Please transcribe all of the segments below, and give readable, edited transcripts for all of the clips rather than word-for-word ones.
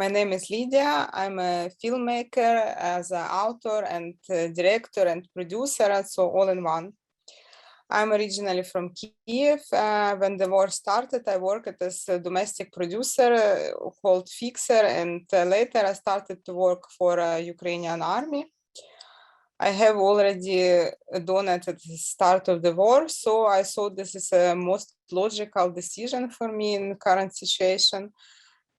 My name is Lidiya. I'm a filmmaker, as an author and director and producer, so all in one. I'm originally from Kiev. When the war started, I worked as a domestic producer called Fixer, and later I started to work for a Ukrainian army. I have already done it at the start of the war, so I thought this is a most logical decision for me in the current situation.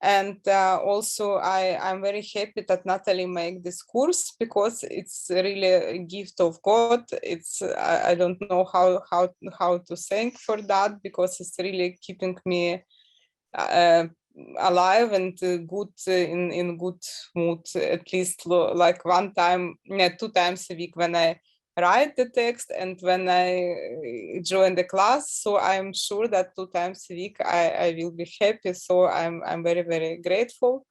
And also, I'm very happy that Natalie made this course because it's really a gift of God. I don't know how to thank for that, because it's really keeping me alive and good in good mood, at least like 2 times a week when I write the text and when I join the class. So I'm sure that 2 times a week I will be happy. So I'm very, very grateful.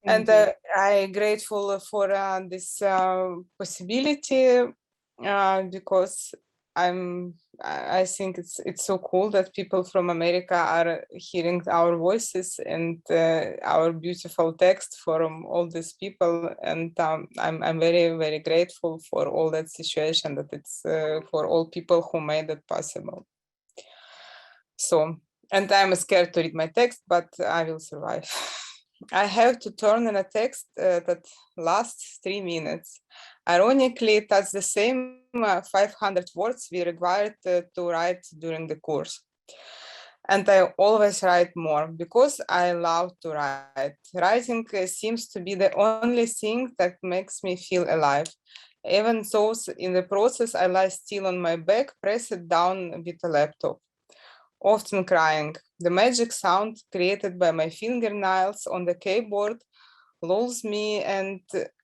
And I'm grateful for this possibility because I think it's so cool that people from America are hearing our voices and our beautiful text from all these people, and I'm very, very grateful for all that situation, that it's for all people who made it possible. So, and I'm scared to read my text, but I will survive. I have to turn in a text that lasts 3 minutes. Ironically, that's the same 500 words we required to write during the course. And I always write more because I love to write. Writing seems to be the only thing that makes me feel alive. Even though in the process I lie still on my back, press it down with a laptop, often crying. The magic sound created by my fingernails on the keyboard lulls me,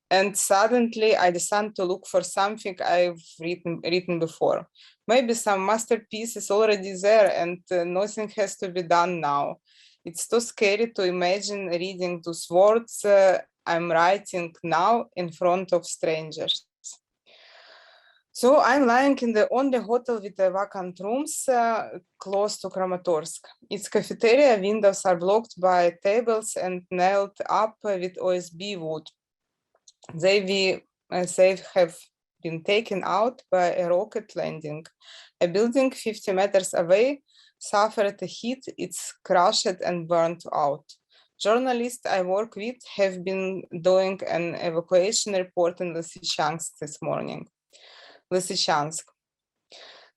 and suddenly I decide to look for something I've written before. Maybe some masterpiece is already there and nothing has to be done now. It's too scary to imagine reading those words I'm writing now in front of strangers. So I'm lying in the only hotel with the vacant rooms close to Kramatorsk. Its cafeteria windows are blocked by tables and nailed up with OSB wood. They have been taken out by a rocket landing. A building 50 meters away suffered the heat, it's crushed and burnt out. Journalists I work with have been doing an evacuation report in Lysychansk this morning. Lysychansk.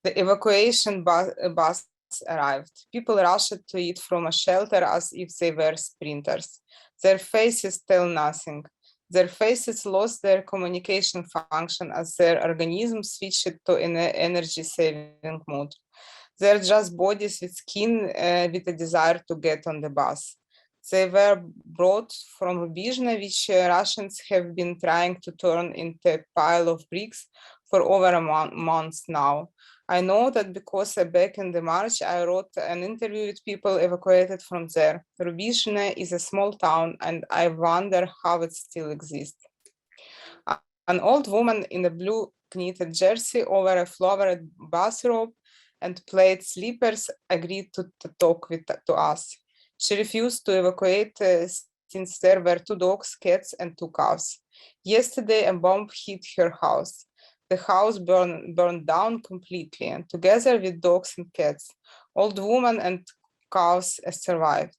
The evacuation bus arrived. People rushed to it from a shelter as if they were sprinters. Their faces tell nothing. Their faces lost their communication function as their organism switched to an energy-saving mode. They're just bodies with skin with a desire to get on the bus. They were brought from Rubizhne, which Russians have been trying to turn into a pile of bricks for over a month now. I know that because back in the March, I wrote an interview with people evacuated from there. Rubizhne is a small town, and I wonder how it still exists. An old woman in a blue knitted jersey over a flowered bathrobe and plaid slippers agreed to talk to us. She refused to evacuate since there were 2 dogs, cats, and 2 cows. Yesterday, a bomb hit her house. The house burned down completely, and together with dogs and cats, old woman and cows survived.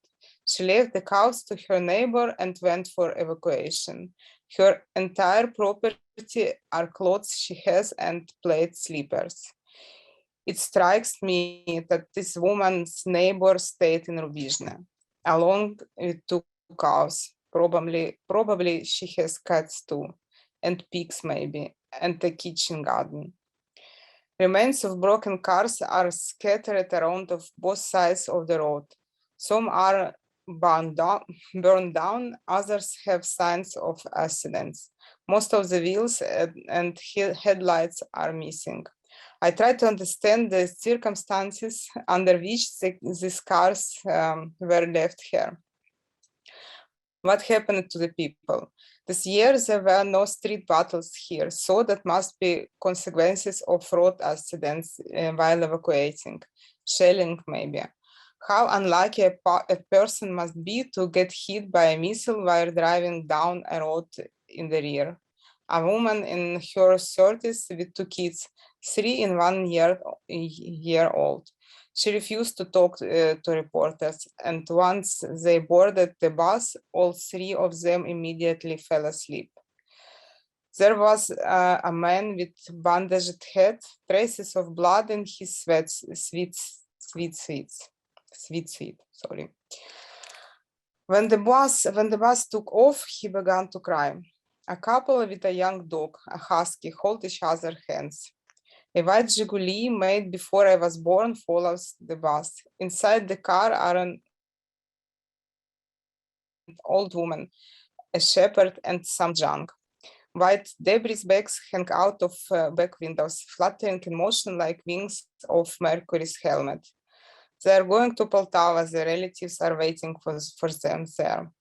She left the cows to her neighbor and went for evacuation. Her entire property are clothes she has and plaid slippers. It strikes me that this woman's neighbor stayed in Rubizhne, along with 2 cows. Probably she has cats too, and pigs maybe, and a kitchen garden. Remains of broken cars are scattered around of both sides of the road. Some are burned down, others have signs of accidents. Most of the wheels and headlights are missing. I try to understand the circumstances under which these cars were left here. What happened to the people? This year there were no street battles here, so that must be consequences of road accidents while evacuating, shelling maybe. How unlucky a person must be to get hit by a missile while driving down a road in the rear. A woman in her 30s with 2 kids, 3 and 1 year old. She refused to talk to reporters, and once they boarded the bus, all 3 of them immediately fell asleep. There was a man with bandaged head, traces of blood in his sweat sorry. When the bus took off, he began to cry. A couple with a young dog, a husky, hold each other's hands. A white Zhiguli made before I was born follows the bus. Inside the car are an old woman, a shepherd, and some junk. White debris bags hang out of back windows, fluttering in motion like wings of Mercury's helmet. They are going to Poltava. The relatives are waiting for them there.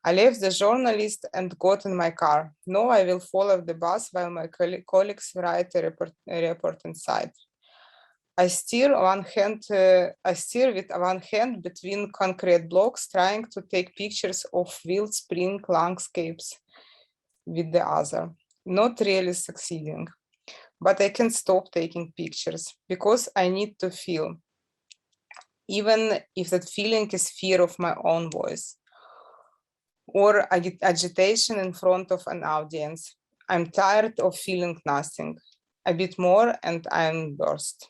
I left the journalist and got in my car. No, I will follow the bus while my colleagues write a report inside. I steer with one hand between concrete blocks, trying to take pictures of wild spring landscapes with the other, not really succeeding. But I can't stop taking pictures because I need to feel, even if that feeling is fear of my own voice or agitation in front of an audience. I'm tired of feeling nothing. A bit more and I'm burst.